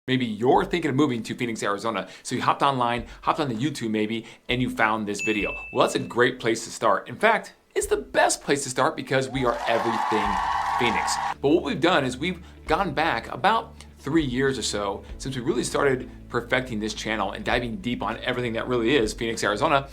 Maybe you're thinking of moving to Phoenix, Arizona, so you hopped online, hopped on the YouTube maybe, and you found this video. Well, that's a great place to start. In fact, it's the best place to start because we are everything Phoenix. But what we've done is we've gone back about 3 years or so since we really started perfecting this channel and diving deep on everything that really is Phoenix, Arizona.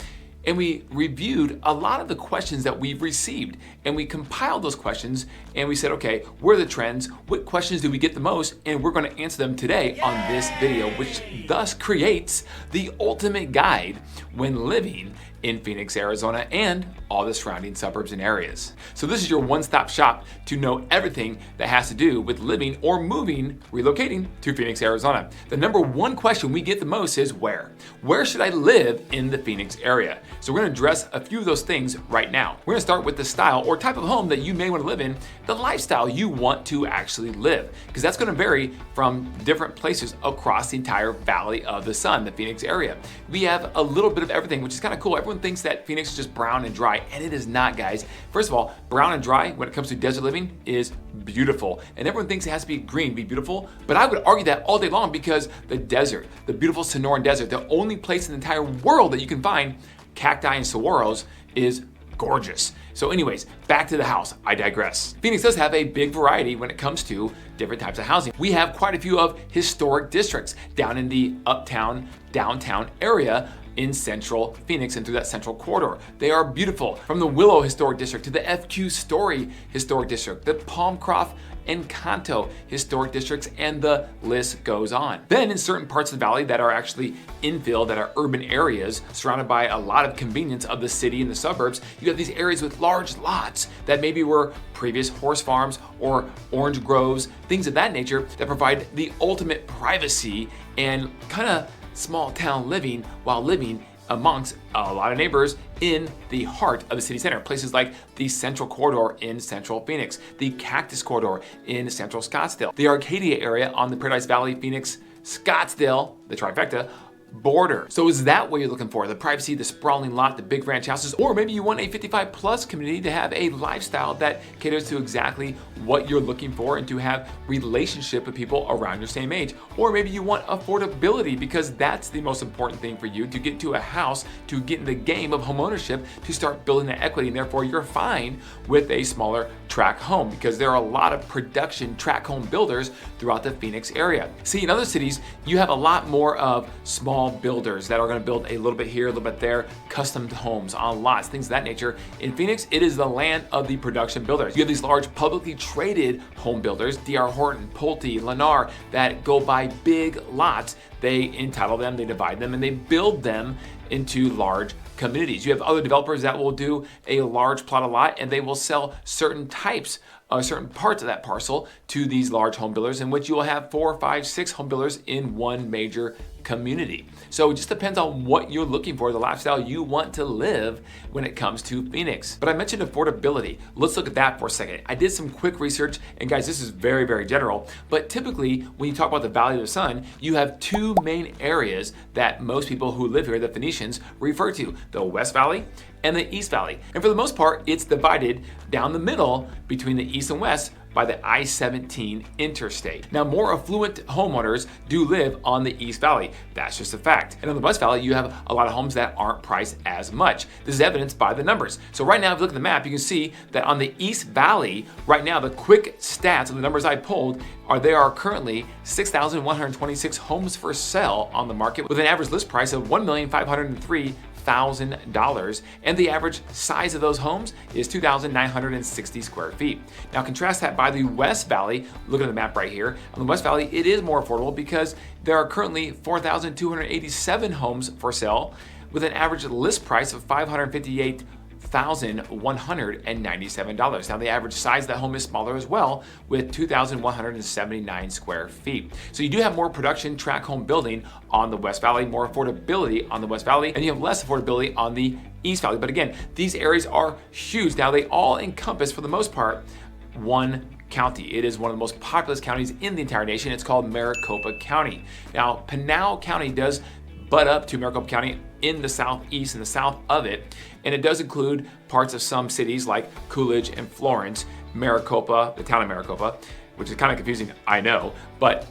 And we reviewed a lot of the questions that we've received, and we compiled those questions and we said, okay, what are the trends? What questions do we get the most? And we're going to answer them today on this video, which thus creates the ultimate guide when living in Phoenix, Arizona, and all the surrounding suburbs and areas. So this is your one-stop shop to know everything that has to do with living or moving, relocating to Phoenix, Arizona. The number one question we get the most is where? Where should I live in the Phoenix area? So we're gonna address a few of those things right now. We're gonna start with the style or type of home that you may wanna live in, the lifestyle you want to actually live, because that's gonna vary from different places across the entire Valley of the Sun, the Phoenix area. We have a little bit of everything, which is kind of cool. Everyone thinks that Phoenix is just brown and dry, and it is not, guys. First of all, brown and dry when it comes to desert living is beautiful, and everyone thinks it has to be green to be beautiful, but I would argue that all day long because the desert, the beautiful Sonoran Desert, the only place in the entire world that you can find cacti and saguaros, is gorgeous. So anyways, back to the house, I digress. Phoenix does have a big variety when it comes to different types of housing. We have quite a few of historic districts down in the uptown, downtown area in central Phoenix and through that central corridor. They are beautiful. From the Willow Historic District to the FQ Story Historic District, the Palmcroft and Canto Historic Districts, and the list goes on. Then in certain parts of the valley that are actually infill, that are urban areas surrounded by a lot of convenience of the city and the suburbs, you have these areas with large lots that maybe were previous horse farms or orange groves, things of that nature that provide the ultimate privacy and kind of small town living while living amongst a lot of neighbors in the heart of the city center. Places like the Central Corridor in Central Phoenix, the Cactus Corridor in Central Scottsdale, the Arcadia area on the Paradise Valley, Phoenix, Scottsdale, the trifecta, border. So is that what you're looking for? The privacy, the sprawling lot, the big ranch houses, or maybe you want a 55 plus community to have a lifestyle that caters to exactly what you're looking for and to have relationship with people around your same age. Or maybe you want affordability because that's the most important thing for you to get to a house, to get in the game of homeownership, to start building that equity, and therefore you're fine with a smaller tract home because there are a lot of production tract home builders throughout the Phoenix area. See, in other cities, you have a lot more of small builders that are going to build a little bit here, a little bit there, custom homes on lots, things of that nature. In Phoenix, it is the land of the production builders. You have these large publicly traded home builders, D.R. Horton, Pulte, Lennar, that go buy big lots. They entitle them, they divide them, and they build them into large communities. You have other developers that will do a large plot of lot and they will sell certain types certain parts of that parcel to these large home builders, in which you will have 4, 5, 6 home builders in one major community. So it just depends on what you're looking for, the lifestyle you want to live when it comes to Phoenix. But I mentioned affordability. Let's look at that for a second. I did some quick research, and guys, this is very, very general, but typically when you talk about the Valley of the Sun, you have two main areas that most people who live here, the Phoenicians, refer to: the West Valley and the East Valley. And for the most part, it's divided down the middle between the East and West by the I-17 interstate. Now, more affluent homeowners do live on the East Valley. That's just a fact. And on the West Valley, you have a lot of homes that aren't priced as much. This is evidenced by the numbers. So right now, if you look at the map, you can see that on the East Valley, right now, the quick stats of the numbers I pulled are there are currently 6,126 homes for sale on the market with an average list price of $1,503,000, and the average size of those homes is 2,960 square feet. Now contrast that by the West Valley. Look at the map right here. On the West Valley, it is more affordable because there are currently 4,287 homes for sale with an average list price of $558,197. Now the average size of that home is smaller as well, with 2,179 square feet. So you do have more production tract home building on the West Valley, more affordability on the West Valley, and you have less affordability on the East Valley. But again, these areas are huge. Now they all encompass, for the most part, one county. It is one of the most populous counties in the entire nation. It's called Maricopa County. Now, Pinal County does butt up to Maricopa County in the southeast and the south of it, and it does include parts of some cities like Coolidge and Florence. Maricopa, the town of Maricopa, which is kind of confusing, I know, but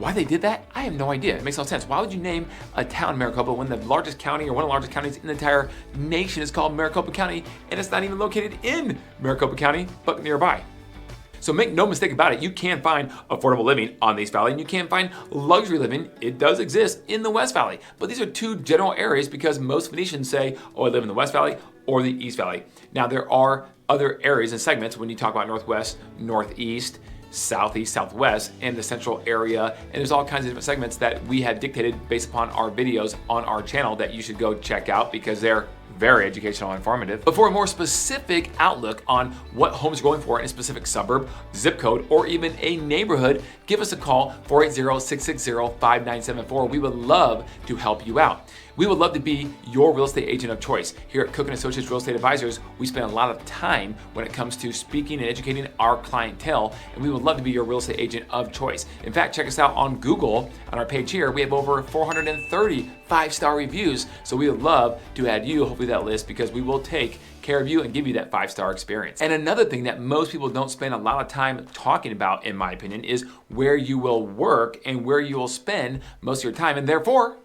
Why they did that, I have no idea. It makes no sense. Why would you name a town Maricopa when the largest county or one of the largest counties in the entire nation is called Maricopa County and it's not even located in Maricopa County, but nearby? So make no mistake about it, you can find affordable living on the East Valley and you can find luxury living. It does exist in the West Valley. But these are two general areas because most Phoenicians say, oh, I live in the West Valley or the East Valley. Now there are other areas and segments when you talk about Northwest, Northeast, Southeast, Southwest, and the central area. And there's all kinds of different segments that we have dictated based upon our videos on our channel that you should go check out because they're very educational and informative. But for a more specific outlook on what homes are going for in a specific suburb, zip code, or even a neighborhood, give us a call, 480-660-5974. We would love to help you out. We would love to be your real estate agent of choice. Here at Cook & Associates Real Estate Advisors, we spend a lot of time when it comes to speaking and educating our clientele, and we would love to be your real estate agent of choice. In fact, check us out on Google. On our page here, we have over 430 5-star reviews, so we would love to add you, hopefully, that list because we will take care of you and give you that 5-star experience. And another thing that most people don't spend a lot of time talking about, in my opinion, is where you will work and where you will spend most of your time, and therefore,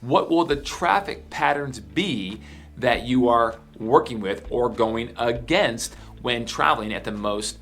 what will the traffic patterns be that you are working with or going against when traveling at the most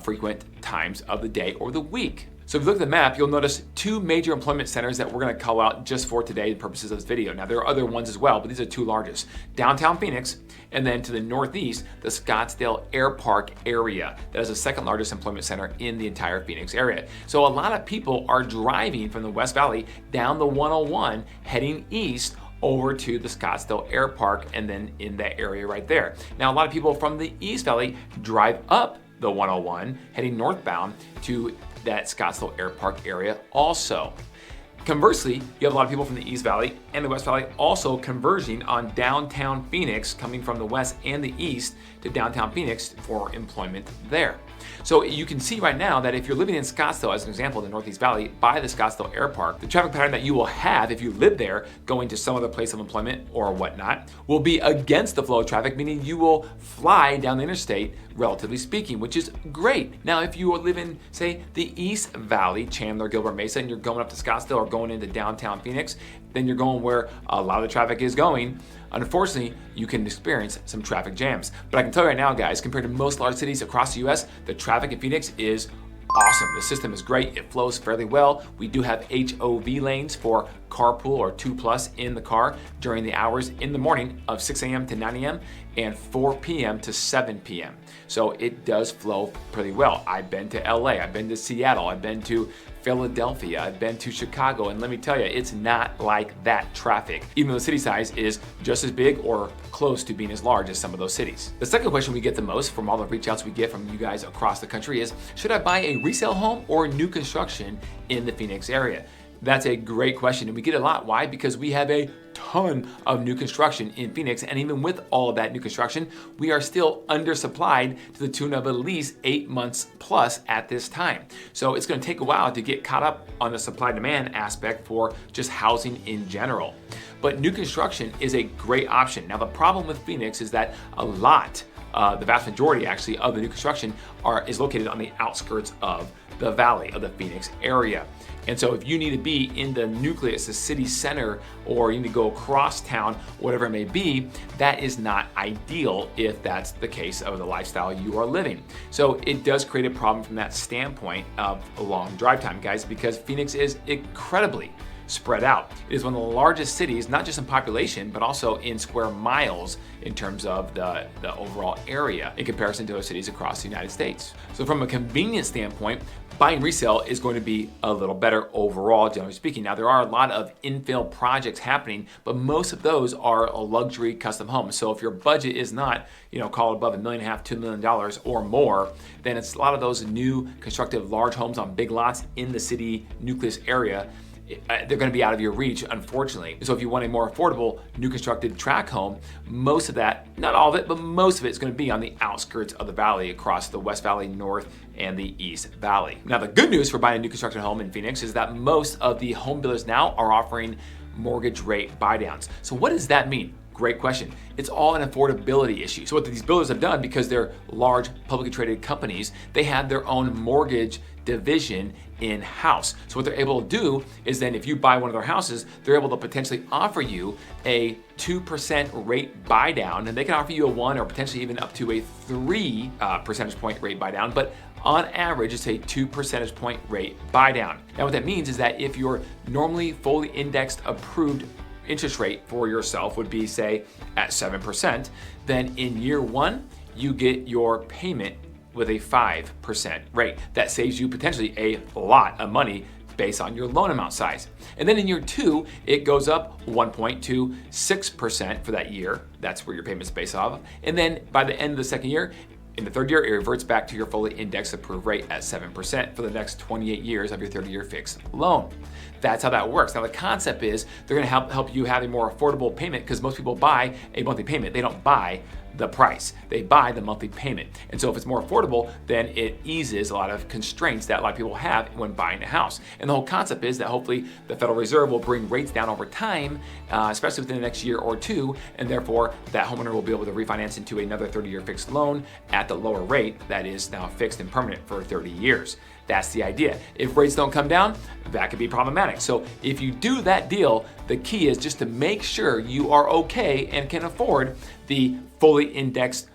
frequent times of the day or the week? So if you look at the map, you'll notice two major employment centers that we're going to call out just for today, the purposes of this video. Now there are other ones as well, but these are two largest. Downtown Phoenix, and then to the northeast, the Scottsdale Air Park area. That is the second largest employment center in the entire Phoenix area. So a lot of people are driving from the West Valley down the 101, heading east over to the Scottsdale Air Park, and then in that area right there. Now a lot of people from the East Valley drive up the 101, heading northbound to that Scottsdale Air Park area also. Conversely, you have a lot of people from the East Valley and the West Valley also converging on downtown Phoenix, coming from the west and the east to downtown Phoenix for employment there. So you can see right now that if you're living in Scottsdale, as an example, the Northeast Valley, by the Scottsdale Air Park, the traffic pattern that you will have if you live there, going to some other place of employment or whatnot, will be against the flow of traffic, meaning you will fly down the interstate, relatively speaking, which is great. Now, if you live in, say, the East Valley, Chandler, Gilbert Mesa, and you're going up to Scottsdale or going into downtown Phoenix, then you're going where a lot of the traffic is going. Unfortunately, you can experience some traffic jams. But I can tell you right now, guys, compared to most large cities across the US, the traffic in Phoenix is awesome. The system is great. It flows fairly well. We do have HOV lanes for carpool or 2+ in the car during the hours in the morning of 6 a.m. to 9 a.m. and 4 p.m. to 7 p.m. So it does flow pretty well. I've been to LA, I've been to Seattle, I've been to Philadelphia, I've been to Chicago, and let me tell you, it's not like that traffic, even though the city size is just as big or close to being as large as some of those cities. The second question we get the most from all the reach outs we get from you guys across the country is, should I buy a resale home or new construction in the Phoenix area? That's a great question, and we get it a lot. Why? Because we have a ton of new construction in Phoenix, and even with all of that new construction, we are still undersupplied to the tune of at least 8 months plus at this time. So it's going to take a while to get caught up on the supply-demand aspect for just housing in general. But new construction is a great option. Now, the problem with Phoenix is that a lot, the vast majority actually of the new construction is located on the outskirts of the valley of the Phoenix area. And so if you need to be in the nucleus, the city center, or you need to go across town, whatever it may be, that is not ideal if that's the case of the lifestyle you are living. So it does create a problem from that standpoint of a long drive time, guys, because Phoenix is incredibly spread out. It is one of the largest cities, not just in population, but also in square miles in terms of the overall area in comparison to other cities across the United States. So from a convenience standpoint, buying resale is going to be a little better overall, generally speaking. Now, there are a lot of infill projects happening, but most of those are a luxury custom home. So if your budget is not, call it above $1.5 million, $2 million or more, then it's a lot of those new constructed large homes on big lots in the city nucleus area. They're going to be out of your reach, unfortunately. So if you want a more affordable, new constructed tract home, most of that, not all of it, but most of it is going to be on the outskirts of the valley across the West Valley, North, and the East Valley. Now, the good news for buying a new constructed home in Phoenix is that most of the home builders now are offering mortgage rate buydowns. So what does that mean? Great question. It's all an affordability issue. So what these builders have done, because they're large publicly traded companies, they have their own mortgage division in-house. So what they're able to do is then if you buy one of their houses, they're able to potentially offer you a 2% rate buy down, and they can offer you a 1 or potentially even up to a 3 percentage point rate buy down, but on average, it's a 2 percentage point rate buy down. Now what that means is that if your normally fully indexed approved interest rate for yourself would be, say, at 7%, then in year 1, you get your payment with a 5% rate. That saves you potentially a lot of money based on your loan amount size. And then in year 2, it goes up 1 point to 6% for that year. That's where your payment's based off. And then by the end of the second year, in the third year, it reverts back to your fully indexed approved rate at 7% for the next 28 years of your 30-year fixed loan. That's how that works. Now the concept is they're gonna help you have a more affordable payment because most people buy a monthly payment. They don't buy the price. They buy the monthly payment. And so if it's more affordable, then it eases a lot of constraints that a lot of people have when buying a house. And the whole concept is that hopefully the Federal Reserve will bring rates down over time, especially within the next year or two, and therefore that homeowner will be able to refinance into another 30-year fixed loan at the lower rate that is now fixed and permanent for 30 years. That's the idea. If rates don't come down, that could be problematic. So if you do that deal, the key is just to make sure you are okay and can afford the fully indexed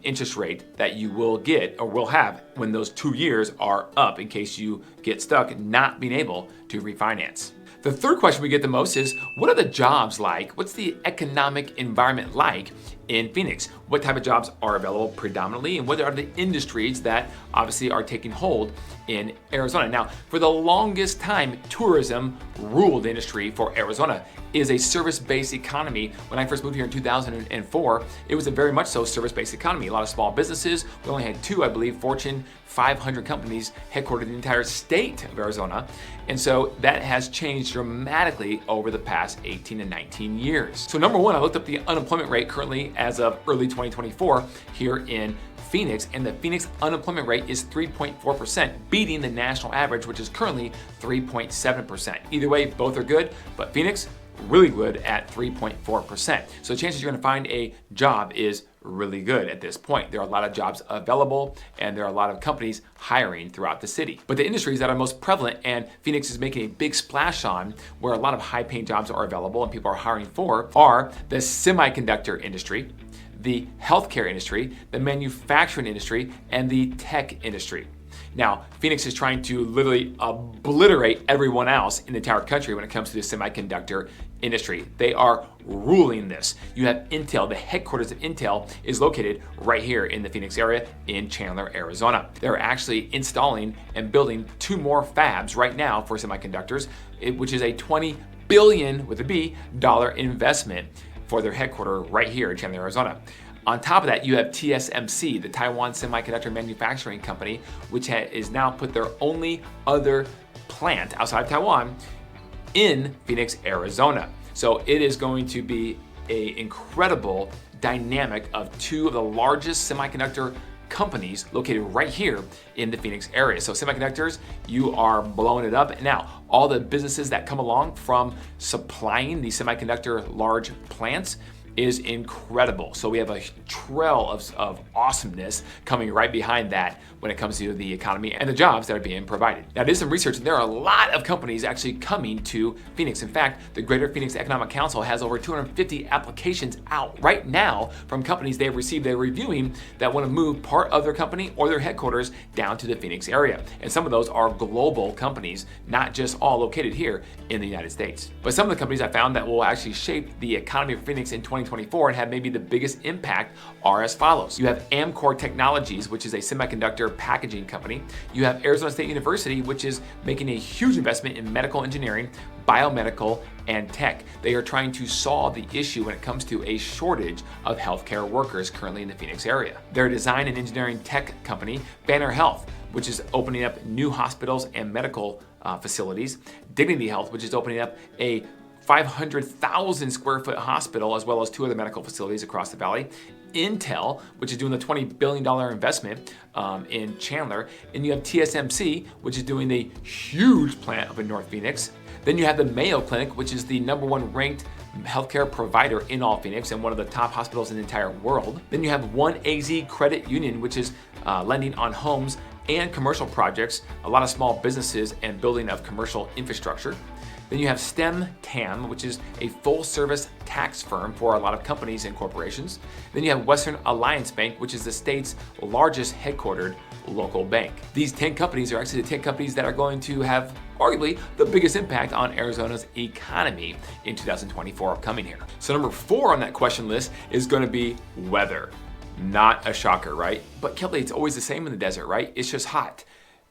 interest rate that you will get or will have when those 2 years are up in case you get stuck not being able to refinance. The third question we get the most is, what are the jobs like? What's the economic environment like in Phoenix? What type of jobs are available predominantly, and what are the industries that obviously are taking hold in Arizona? Now, for the longest time, tourism ruled the industry for Arizona. It is a service-based economy. When I first moved here in 2004, it was a very much so service-based economy. A lot of small businesses. We only had 2, I believe, Fortune 500 companies headquartered in the entire state of Arizona. And so that has changed dramatically over the past 18 to 19 years. So number one, I looked up the unemployment rate currently as of early 2024 here in Phoenix, and the Phoenix unemployment rate is 3.4%, beating the national average, which is currently 3.7%. Either way, both are good, but Phoenix, really good at 3.4%. So the chances you're gonna find a job is really good at this point. There are a lot of jobs available, and there are a lot of companies hiring throughout the city. But the industries that are most prevalent, and Phoenix is making a big splash on, where a lot of high-paying jobs are available and people are hiring for, are the semiconductor industry, the healthcare industry, the manufacturing industry, and the tech industry. Now, Phoenix is trying to literally obliterate everyone else in the entire country when it comes to the semiconductor industry. They are ruling this. You have Intel, the headquarters of Intel is located right here in the Phoenix area in Chandler, Arizona. They're actually installing and building 2 more fabs right now for semiconductors, which is a $20 billion, with a B, dollar investment for their headquarters right here in Chandler, Arizona. On top of that, you have TSMC, the Taiwan Semiconductor Manufacturing Company, which is now put their only other plant outside of Taiwan in Phoenix, Arizona. So it is going to be an incredible dynamic of 2 of the largest semiconductor companies located right here in the Phoenix area. So semiconductors, you are blowing it up. Now, all the businesses that come along from supplying the semiconductor large plants is incredible. So we have a trail of awesomeness coming right behind that when it comes to the economy and the jobs that are being provided. Now, I did some research, and there are a lot of companies actually coming to Phoenix. In fact, the Greater Phoenix Economic Council has over 250 applications out right now from companies they've received. They're reviewing that want to move part of their company or their headquarters down to the Phoenix area. And some of those are global companies, not just all located here in the United States. But some of the companies I found that will actually shape the economy of Phoenix in 2024 and have maybe the biggest impact are as follows. You have Amcor Technologies, which is a semiconductor packaging company. You have Arizona State University, which is making a huge investment in medical engineering, biomedical, and tech. They are trying to solve the issue when it comes to a shortage of healthcare workers currently in the Phoenix area. Their design and engineering tech company, Banner Health, which is opening up new hospitals and medical facilities. Dignity Health, which is opening up a 500,000 square foot hospital, as well as 2 other medical facilities across the valley. Intel, which is doing the $20 billion investment in Chandler. And you have TSMC, which is doing the huge plant up in North Phoenix. Then you have the Mayo Clinic, which is the #1 ranked healthcare provider in all Phoenix and one of the top hospitals in the entire world. Then you have 1AZ Credit Union, which is lending on homes and commercial projects, a lot of small businesses and building of commercial infrastructure. Then you have STEM-TAM, which is a full-service tax firm for a lot of companies and corporations. Then you have Western Alliance Bank, which is the state's largest headquartered local bank. These 10 companies are actually the 10 companies that are going to have arguably the biggest impact on Arizona's economy in 2024 upcoming here. So number 4 on that question list is going to be weather. Not a shocker, right? But Kelly, it's always the same in the desert, right? It's just hot.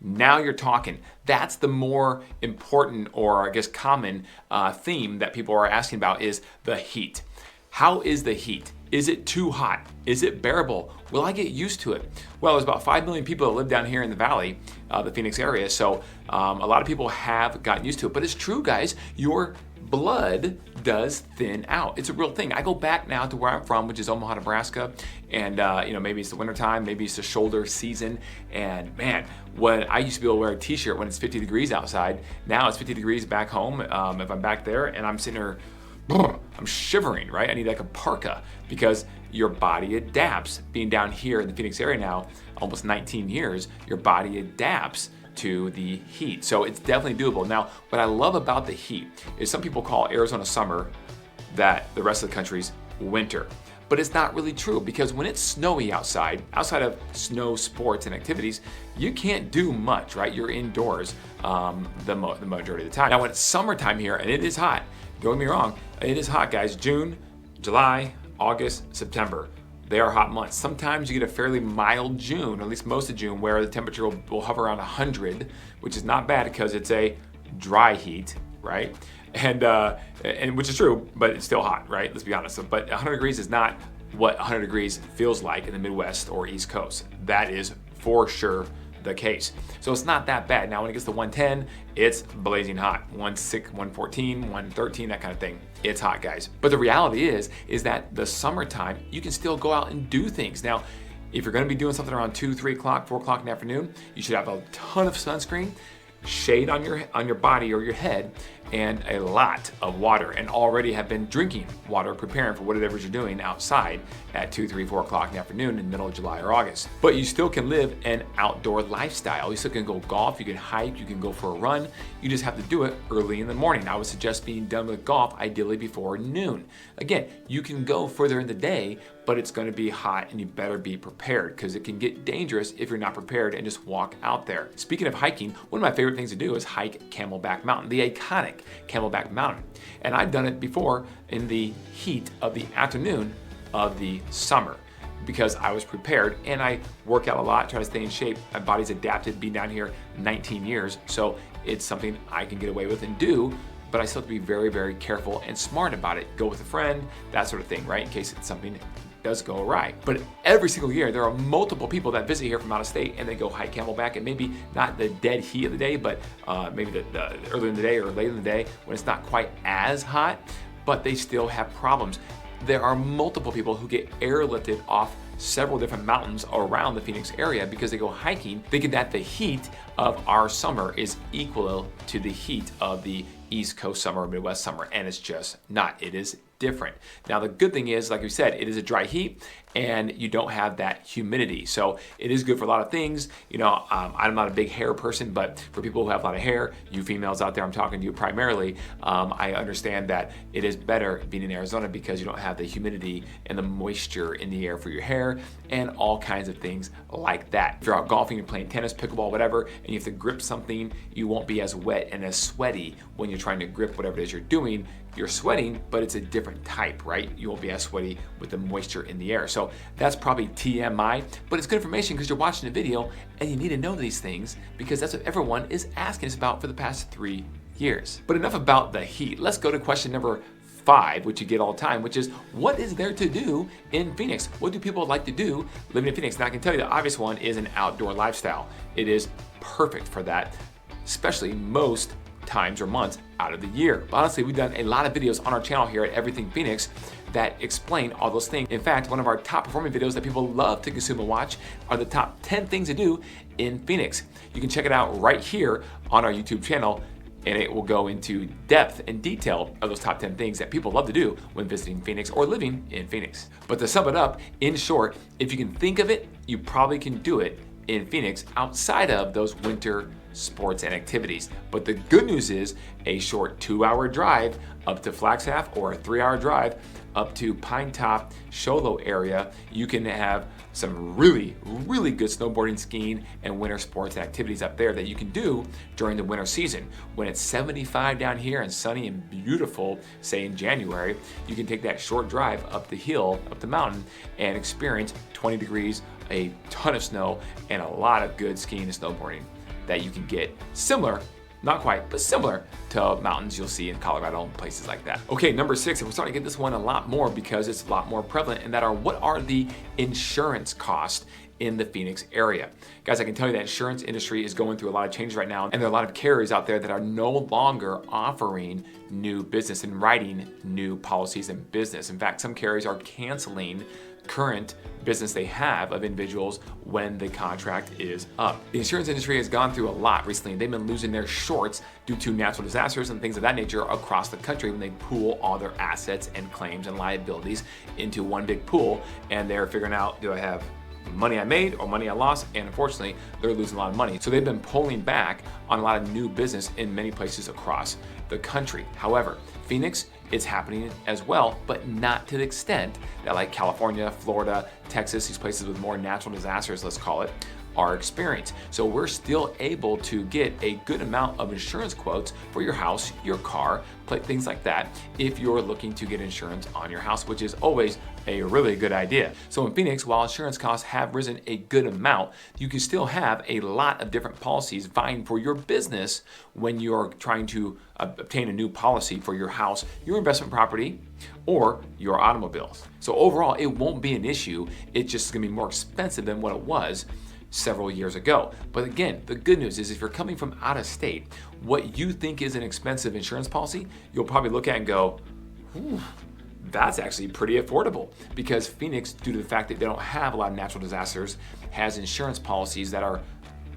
Now you're talking. That's the more important, or I guess common theme that people are asking about, is the heat. How is the heat? Is it too hot? Is it bearable? Will I get used to it? Well, there's about 5 million people that live down here in the valley, the Phoenix area, so a lot of people have gotten used to it. But it's true, guys, your blood does thin out. It's a real thing. I go back now to where I'm from, which is Omaha, Nebraska, and maybe it's the wintertime, maybe it's the shoulder season, and man, when I used to be able to wear a t-shirt when it's 50 degrees outside, now it's 50 degrees back home if I'm back there, and I'm sitting here, I'm shivering, right? I need like a parka because your body adapts. Being down here in the Phoenix area now, almost 19 years, your body adapts to the heat. So it's definitely doable. Now, what I love about the heat is some people call Arizona summer that the rest of the country's winter. But it's not really true, because when it's snowy outside of snow sports and activities, you can't do much, right? You're indoors the majority of the time. Now, when it's summertime here and it is hot, don't get me wrong, it is hot, guys. June, July, August, September. They are hot months. Sometimes you get a fairly mild June, or at least most of June, where the temperature will hover around 100, which is not bad because it's a dry heat, right? And which is true, but it's still hot, right? Let's be honest. But 100 degrees is not what 100 degrees feels like in the Midwest or East Coast. That is for sure the case. So it's not that bad. Now when it gets to 110, it's blazing hot. 116, 114, 113, that kind of thing. It's hot, guys. But the reality is that the summertime, you can still go out and do things. Now, if you're gonna be doing something around 2, 3 o'clock, 4 o'clock in the afternoon, you should have a ton of sunscreen, shade on your body or your head, and a lot of water, and already have been drinking water, preparing for whatever you're doing outside at 2, 3, 4 o'clock in the afternoon in the middle of July or August. But you still can live an outdoor lifestyle. You still can go golf, you can hike, you can go for a run. You just have to do it early in the morning. I would suggest being done with golf ideally before noon. Again, you can go further in the day, but it's going to be hot and you better be prepared, because it can get dangerous if you're not prepared and just walk out there. Speaking of hiking, one of my favorite things to do is hike Camelback Mountain, the iconic Camelback Mountain. And I've done it before in the heat of the afternoon of the summer, because I was prepared and I work out a lot, try to stay in shape. My body's adapted, being down here 19 years, so it's something I can get away with and do, but I still have to be very, very careful and smart about it. Go with a friend, that sort of thing, right? In case it's something does go awry. But every single year, there are multiple people that visit here from out of state and they go hike Camelback, and maybe not the dead heat of the day, but maybe the earlier in the day or late in the day when it's not quite as hot, but they still have problems. There are multiple people who get airlifted off several different mountains around the Phoenix area because they go hiking thinking that the heat of our summer is equal to the heat of the East Coast summer or Midwest summer, and it's just not. It is different. Now the good thing is, like we said, it is a dry heat and you don't have that humidity. So it is good for a lot of things. You know, I'm not a big hair person, but for people who have a lot of hair, you females out there, I'm talking to you primarily, I understand that it is better being in Arizona because you don't have the humidity and the moisture in the air for your hair and all kinds of things like that. If you're out golfing, you're playing tennis, pickleball, whatever, and you have to grip something, you won't be as wet and as sweaty when you're trying to grip whatever it is you're doing. You're sweating, but it's a different type, right? You won't be as sweaty with the moisture in the air. So that's probably TMI, but it's good information because you're watching a video and you need to know these things because that's what everyone is asking us about for the past 3 years. But enough about the heat. Let's go to question number 5, which you get all the time, which is what is there to do in Phoenix? What do people like to do living in Phoenix? Now I can tell you the obvious one is an outdoor lifestyle. It is perfect for that, especially most times or months out of the year. But honestly, we've done a lot of videos on our channel here at Everything Phoenix that explain all those things. In fact, one of our top performing videos that people love to consume and watch are the top 10 things to do in Phoenix. You can check it out right here on our YouTube channel, and it will go into depth and detail of those top 10 things that people love to do when visiting Phoenix or living in Phoenix. But to sum it up, in short, if you can think of it, you probably can do it in Phoenix outside of those winter sports and activities. But the good news is a short 2-hour drive up to Flagstaff or a 3-hour drive up to Pine Top, Sholo area, you can have some really, really good snowboarding, skiing, and winter sports and activities up there that you can do during the winter season. When it's 75 down here and sunny and beautiful, say in January, you can take that short drive up the hill, up the mountain, and experience 20 degrees, a ton of snow, and a lot of good skiing and snowboarding that you can get similar, not quite, but similar to mountains you'll see in Colorado and places like that. Okay, number 6, and we're starting to get this one a lot more because it's a lot more prevalent, and that are what are the insurance costs in the Phoenix area. Guys, I can tell you that insurance industry is going through a lot of changes right now, and there are a lot of carriers out there that are no longer offering new business and writing new policies and business. In fact, some carriers are canceling current business they have of individuals when the contract is up. The insurance industry has gone through a lot recently. They've been losing their shorts due to natural disasters and things of that nature across the country when they pool all their assets and claims and liabilities into one big pool, and they're figuring out, do I have money I made or money I lost? And unfortunately, they're losing a lot of money. So they've been pulling back on a lot of new business in many places across the country. However, Phoenix, it's happening as well, but not to the extent that like California, Florida, Texas, these places with more natural disasters, let's call it, are experienced. So we're still able to get a good amount of insurance quotes for your house, your car, things like that, if you're looking to get insurance on your house, which is always a really good idea. So in Phoenix, while insurance costs have risen a good amount, you can still have a lot of different policies vying for your business when you're trying to obtain a new policy for your house, your investment property, or your automobiles. So overall, it won't be an issue. It's just gonna be more expensive than what it was several years ago. But again, the good news is if you're coming from out of state, what you think is an expensive insurance policy, you'll probably look at and go, that's actually pretty affordable, because Phoenix, due to the fact that they don't have a lot of natural disasters, has insurance policies that are,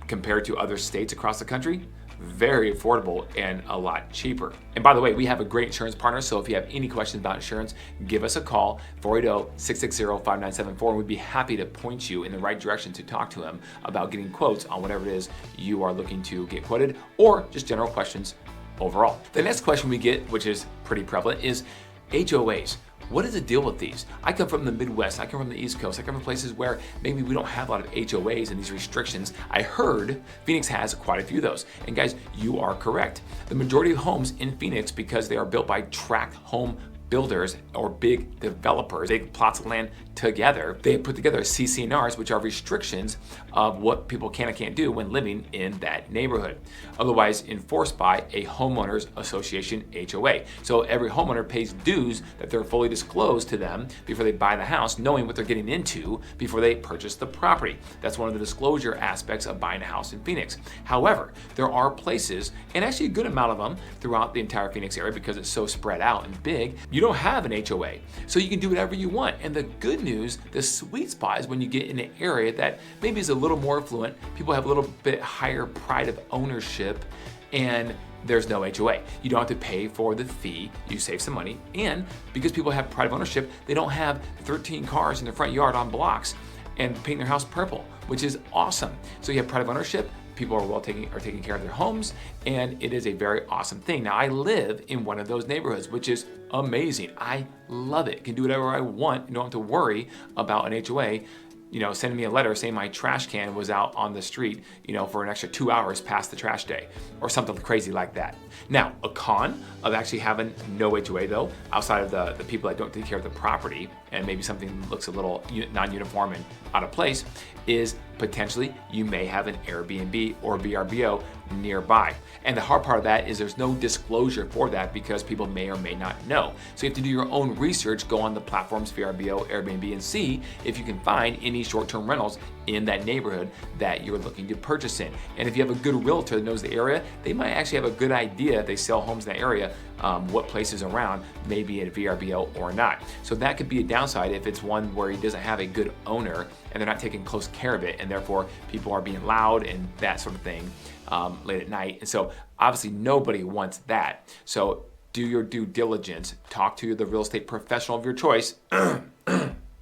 compared to other states across the country, very affordable and a lot cheaper. And by the way, we have a great insurance partner, so if you have any questions about insurance, give us a call, 480-660-5974, and we'd be happy to point you in the right direction to talk to him about getting quotes on whatever it is you are looking to get quoted, or just general questions overall. The next question we get, which is pretty prevalent, is HOAs. What is the deal with these? I come from the Midwest, I come from the East Coast, I come from places where maybe we don't have a lot of HOAs and these restrictions. I heard Phoenix has quite a few of those. And guys, you are correct. The majority of homes in Phoenix, because they are built by tract home builders or big developers, big plots of land together, they put together CC&Rs, which are restrictions of what people can and can't do when living in that neighborhood, otherwise enforced by a homeowners association, HOA. So every homeowner pays dues that they're fully disclosed to them before they buy the house, knowing what they're getting into before they purchase the property. That's one of the disclosure aspects of buying a house in Phoenix. However, there are places, and actually a good amount of them throughout the entire Phoenix area, because it's so spread out and big, you don't have an HOA. So you can do whatever you want. And the good news, the sweet spot, is when you get in an area that maybe is a little more affluent, people have a little bit higher pride of ownership, and there's no HOA. You don't have to pay for the fee, you save some money, and because people have pride of ownership, they don't have 13 cars in their front yard on blocks and paint their house purple, which is awesome. So you have pride of ownership, people are taking care of their homes, and it is a very awesome thing. Now, I live in one of those neighborhoods, which is amazing. I love it. Can do whatever I want. You don't have to worry about an HOA, sending me a letter saying my trash can was out on the street, for an extra 2 hours past the trash day, or something crazy like that. Now, a con of actually having no HOA though, outside of the people that don't take care of the property, and maybe something looks a little non-uniform and out of place, is potentially you may have an Airbnb or VRBO nearby. And the hard part of that is there's no disclosure for that, because people may or may not know. So you have to do your own research, go on the platforms VRBO, Airbnb, and see if you can find any short-term rentals in that neighborhood that you're looking to purchase in. And if you have a good realtor that knows the area, they might actually have a good idea, if they sell homes in that area, what places around may be a VRBO or not. So that could be a downside if it's one where he doesn't have a good owner and they're not taking close care of it, and therefore people are being loud and that sort of thing late at night. And so obviously nobody wants that. So do your due diligence, talk to the real estate professional of your choice,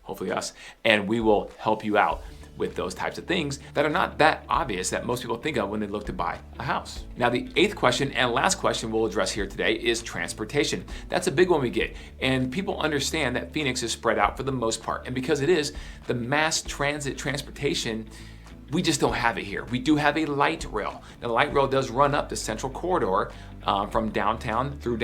hopefully us, and we will help you out with those types of things that are not that obvious that most people think of when they look to buy a house. Now, the 8th question and last question we'll address here today is transportation. That's a big one we get, and people understand that Phoenix is spread out for the most part, and because it is, the mass transit transportation, we just don't have it here. We do have a light rail. Now, the light rail does run up the central corridor from downtown through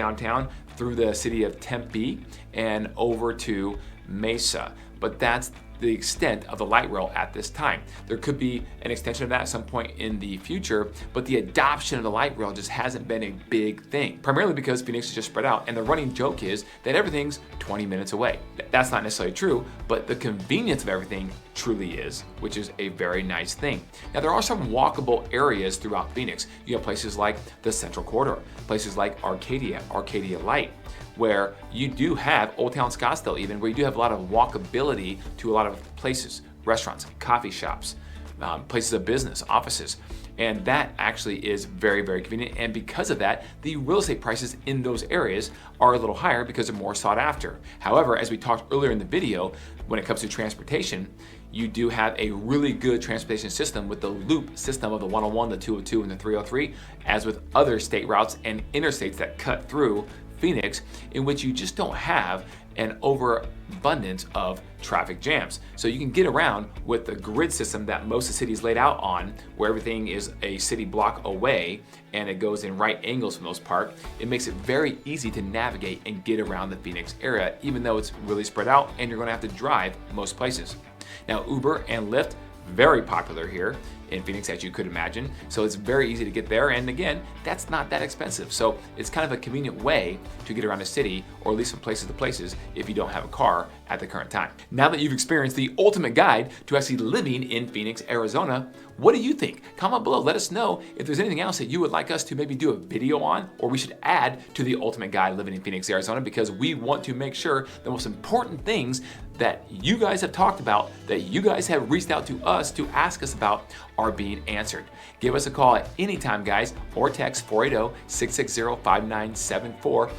the city of Tempe and over to Mesa, but that's the extent of the light rail at this time. There could be an extension of that at some point in the future, but the adoption of the light rail just hasn't been a big thing, primarily because Phoenix is just spread out, and the running joke is that everything's 20 minutes away. That's not necessarily true, but the convenience of everything truly is, which is a very nice thing. Now, there are some walkable areas throughout Phoenix. You have places like the Central Corridor, places like Arcadia Light, where you do have Old Town Scottsdale even, where you do have a lot of walkability to a lot of places, restaurants, coffee shops, places of business, offices. And that actually is very, very convenient. And because of that, the real estate prices in those areas are a little higher because they're more sought after. However, as we talked earlier in the video, when it comes to transportation, you do have a really good transportation system with the loop system of the 101, the 202, and the 303, as with other state routes and interstates that cut through Phoenix, in which you just don't have an overabundance of traffic jams. So you can get around with the grid system that most of the city is laid out on, where everything is a city block away and it goes in right angles for the most part. It makes it very easy to navigate and get around the Phoenix area, even though it's really spread out and you're gonna have to drive most places. Now, Uber and Lyft, very popular here in Phoenix, as you could imagine. So it's very easy to get there. And again, that's not that expensive. So it's kind of a convenient way to get around the city, or at least from places to places, if you don't have a car at the current time. Now that you've experienced the ultimate guide to actually living in Phoenix, Arizona, what do you think? Comment below. Let us know if there's anything else that you would like us to maybe do a video on, or we should add to the ultimate guide living in Phoenix, Arizona, because we want to make sure the most important things that you guys have talked about, that you guys have reached out to us to ask us about, are being answered. Give us a call at any time, guys, or text 480-660-5974.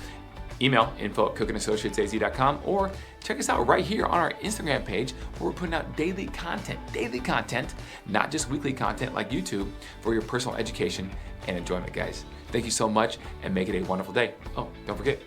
Email info@cookandassociatesaz.com, or check us out right here on our Instagram page, where we're putting out daily content, not just weekly content like YouTube, for your personal education and enjoyment, guys. Thank you so much, and make it a wonderful day. Oh, don't forget,